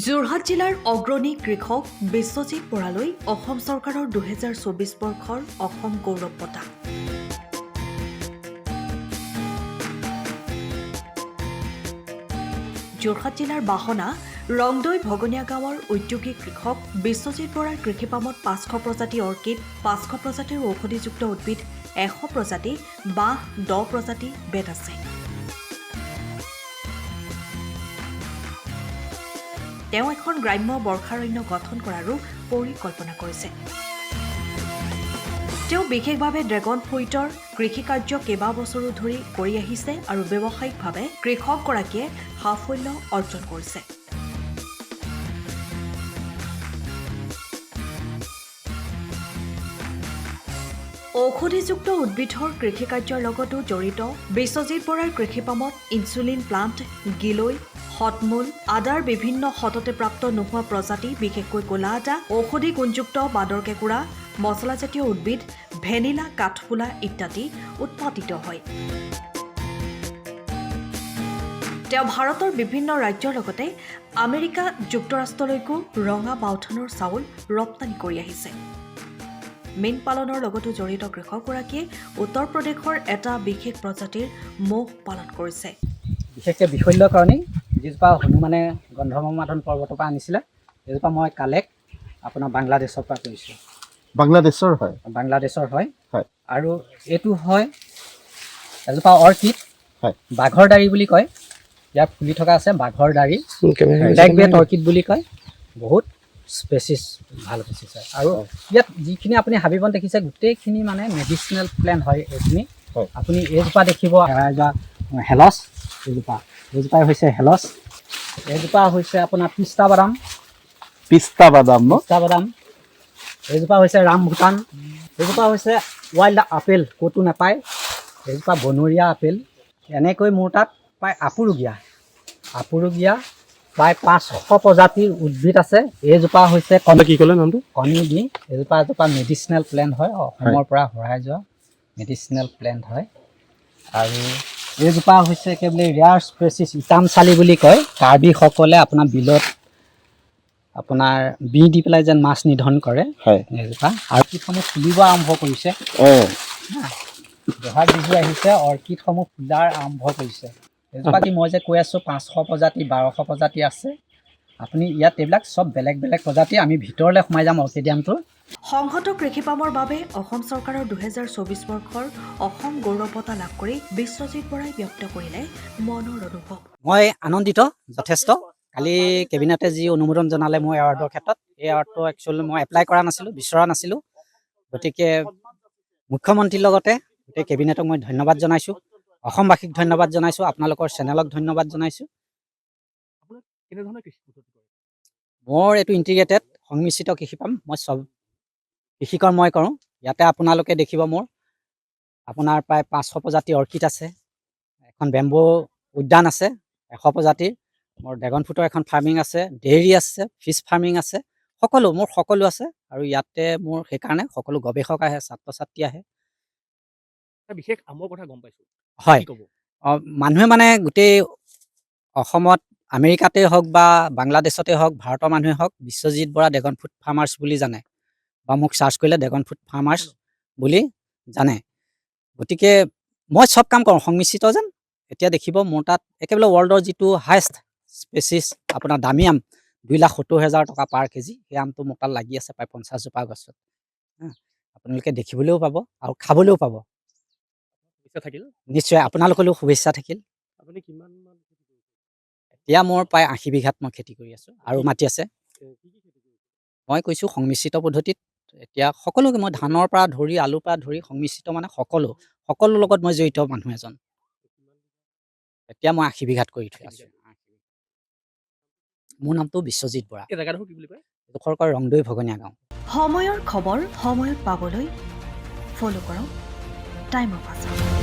যোৰহাট জিলাৰ অগ্ৰণী কৃষক বিশ্বজিৎ বৰালৈ অসম চৰকাৰৰ ২০২৪ বৰ্ষৰ অসম গৌৰৱ বঁটা। যোৰহাট জিলাৰ বাহনা ৰংদৈ ভগনীয়া গাঁৱৰ উদ্যোগী কৃষক বিশ্বজিৎ বৰাৰ কৃষিপামত ৫০০ প্ৰজাতি অৰ্কিড, ৫০০ প্ৰজাতিৰ ঔষধিযুক্ত উদ্ভিদ, ১০০ প্ৰজাতি বাঁহ, ১০ প্ৰজাতি বেত আছে। তেওঁ এখন গ্ৰাম্য বৰ্ষাৰণ্য গঠন কৰাৰো পৰিকল্পনা কৰিছে। তেওঁ বিশেষভাৱে ড্ৰেগন ফ্ৰুইটৰ কৃষিকাৰ্য কেইবাবছৰো ধৰি কৰি আহিছে আৰু ব্যৱসায়িকভাৱে কৃষকগৰাকীয়ে সাফল্য অৰ্জন কৰিছে। ঔষধিযুক্ত উদ্ভিদৰ কৃষিকাৰ্যৰ লগতো জড়িত বিশ্বজিৎ বৰাৰ কৃষিপামত ইনচুলিন প্লাণ্ট, গিলৈ, হতমূল, আদাৰ বিভিন্ন সততে প্ৰাপ্ত নোহোৱা প্ৰজাতি, বিশেষকৈ ক'লা আদা, ঔষধি গুণযুক্ত বাদৰ কেঁকুৰা, মছলাজাতীয় উদ্ভিদ, ভেনিলা, কাঠফুলা ইত্যাদি উৎপাদিত হয়। তেওঁ ভাৰতৰ বিভিন্ন ৰাজ্যৰ লগতে আমেৰিকা যুক্তৰাষ্ট্ৰলৈকো ৰঙা বাওধানৰ চাউল ৰপ্তানি কৰি আহিছে। মীন পালনৰ লগতো জড়িত কৃষকগৰাকীয়ে উত্তৰ প্ৰদেশৰ এটা বিশেষ প্ৰজাতিৰ মহ পালন কৰিছে। বিশেষকৈ বিশল্যৰ কাৰণে যিজোপা হনুমানে গন্ধৰ্বমাধন পৰ্বতৰ পৰা আনিছিলে, সেইজোপা মই কালেক্ট আপোনাৰ বাংলাদেশৰ পৰা কৰিছোঁ। বাংলাদেশৰ হয়? বাংলাদেশৰ হয়। হয়। আৰু এইটো হয় এজোপা অৰ্কিড, হয়, বাঘৰ দাড়ি বুলি কয়। ইয়াত ফুলি থকা আছে বাঘৰ দাড়ি, ব্লেক বেট অৰ্কিড বুলি কয়। বহুত স্পেচিছ, ভাল স্পেচিছ হয়। আৰু ইয়াত যিখিনি আপুনি হাবিবন দেখিছে গোটেইখিনি মানে মেডিচিনেল প্লেণ্ট হয়। এইখিনি আপুনি এইজোপা দেখিব হেলছ, এইজোপাই হৈছে হেলছ, এইজোপা হৈছে আপোনাৰ পিস্তা বাদাম, এইজোপা হৈছে ৰাম ভূটান, এইজোপা হৈছে ৱাইল্ড আপেল, ক'তো নাপায়, এইজোপা বনৰীয়া আপেল। এনেকৈ মোৰ তাত প্ৰায় আপুৰুগীয়া প্ৰায় ৫০০ প্ৰজাতিৰ উদ্ভিদ আছে। এইজোপা হৈছে কি ক'লে নামটো? কণী দি, এজোপা মেডিচিনেল প্লেণ্ট হয়, অসমৰ পৰা হৰাই যোৱা মেডিচিনেল প্লেণ্ট হয়। আৰু এইজোপা হৈছে একেবাৰে ৰেয়াৰ স্পেচিছ, ইটামচালি বুলি কয়। কাৰ্বিসকলে আপোনাৰ বিলত আপোনাৰ বি দি পেলাই যেন মাছ নিধন কৰে। এইজোপা অৰ্কিডসমূহ ফুলিব আৰম্ভ কৰিছে। বহাগ বিহু আহিছে, অৰ্কিডসমূহ ফুলাৰ আৰম্ভ কৰিছে। এজোপা কি মই যে কৈ আছোঁ ৫০০ প্ৰজাতি, ১২০০ প্ৰজাতি আছে। আপুনি ইয়াত এইবিলাক চব বেলেগ বেলেগ প্ৰজাতি। আমি ভিতৰলৈ সোমাই যাম অৰ্কিডিয়ামটোৰ। সংহত কৃষিপামৰ বাবে অসম চৰকাৰৰ ২০২৪ বৰ্ষৰ অসম গৌৰৱ বঁটা লাভ কৰি বিশ্বজিৎ বৰাই ব্যক্ত কৰিলে মনৰ অনুভৱ। মই আনন্দিত যথেষ্ট। কালি কেবিনেটে যি অনুমোদন জনালে মোৰ এৱাৰ্ডৰ ক্ষেত্ৰত, এই এৱাৰ্ডটো একচুৱেলি মই এপ্লাই কৰা নাছিলোঁ, বিচৰা নাছিলোঁ। গতিকে মুখ্যমন্ত্ৰীৰ লগতে গোটেই কেবিনেটক মই ধন্যবাদ জনাইছোঁ, অসমবাসীক ধন্যবাদ জনাইছোঁ, আপোনালোকৰ চেনেলক ধন্যবাদ জনাইছোঁ। মোৰ এইটো ইণ্টিগ্ৰেটেড সংমিশ্ৰিত কৃষিপাম, মই চব কৃষিকৰ্মই কৰোঁ। ইয়াতে আপোনালোকে দেখিব মোৰ আপোনাৰ প্ৰায় ৫০০ প্ৰজাতিৰ অৰ্কিড আছে, এখন বেম্বো উদ্যান আছে ১০০ প্ৰজাতিৰ, মোৰ ড্ৰেগন ফ্ৰুটৰ এখন ফাৰ্মিং আছে, ডেইৰী আছে, ফিছ ফাৰ্মিং আছে, মোৰ সকলো আছে। আৰু ইয়াতে মোৰ সেইকাৰণে সকলো গৱেষক আহে, ছাত্ৰ ছাত্ৰী আহে। বিশেষ আমৰ কথা গম পাইছোঁ। হয়, মানুহে মানে গোটেই অসমত, আমেৰিকাতেই হওক বা বাংলাদেশতে হওক, ভাৰতৰ মানুহে হওক, Biswajit Bora dragon fruit farmers বুলি জানে, বা মোক চাৰ্চ কৰিলে ড্ৰেগন ফ্ৰুট ফাৰ্মাৰ্ছ বুলি জানে। গতিকে মই চব কাম কৰোঁ সংমিশ্ৰিত যেন। এতিয়া দেখিব মোৰ তাত একেবাৰে ৱৰ্ল্ডৰ যিটো হায়েষ্ট স্পেচিছ আপোনাৰ দামী আম, ২,৭০,০০০ টকা পাৰ কেজি, সেই আমটো মোৰ তাত লাগি আছে প্ৰায় ৫০ জোপা গছত। আপোনালোকে দেখিবলৈও পাব আৰু খাবলৈও পাব। নিশ্চয় আপোনালোকলৈও শুভেচ্ছা থাকিল। এতিয়া মোৰ প্ৰায় ৮০ বিঘাত মই খেতি কৰি আছোঁ আৰু মাটি আছে। মই কৈছোঁ সংমিশ্ৰিত পদ্ধতিত এতিয়া সকলোকে, মই ধানৰ পৰা ধৰি আলুৰ পৰা ধৰি সংমিশ্ৰিত মানে সকলো লগত মই জড়িত মানুহ এজন। এতিয়া মই ৮০ বিঘাত কৰি থৈ আছোঁ। মোৰ নামটো বিশ্বজিৎ বৰা। এডোখৰ কয় ৰংদৈ ভগনীয়া গাঁও। সময়ৰ খবৰ সময়ত পাবলৈ ফ'ল' কৰক টাইম অফ আছাম।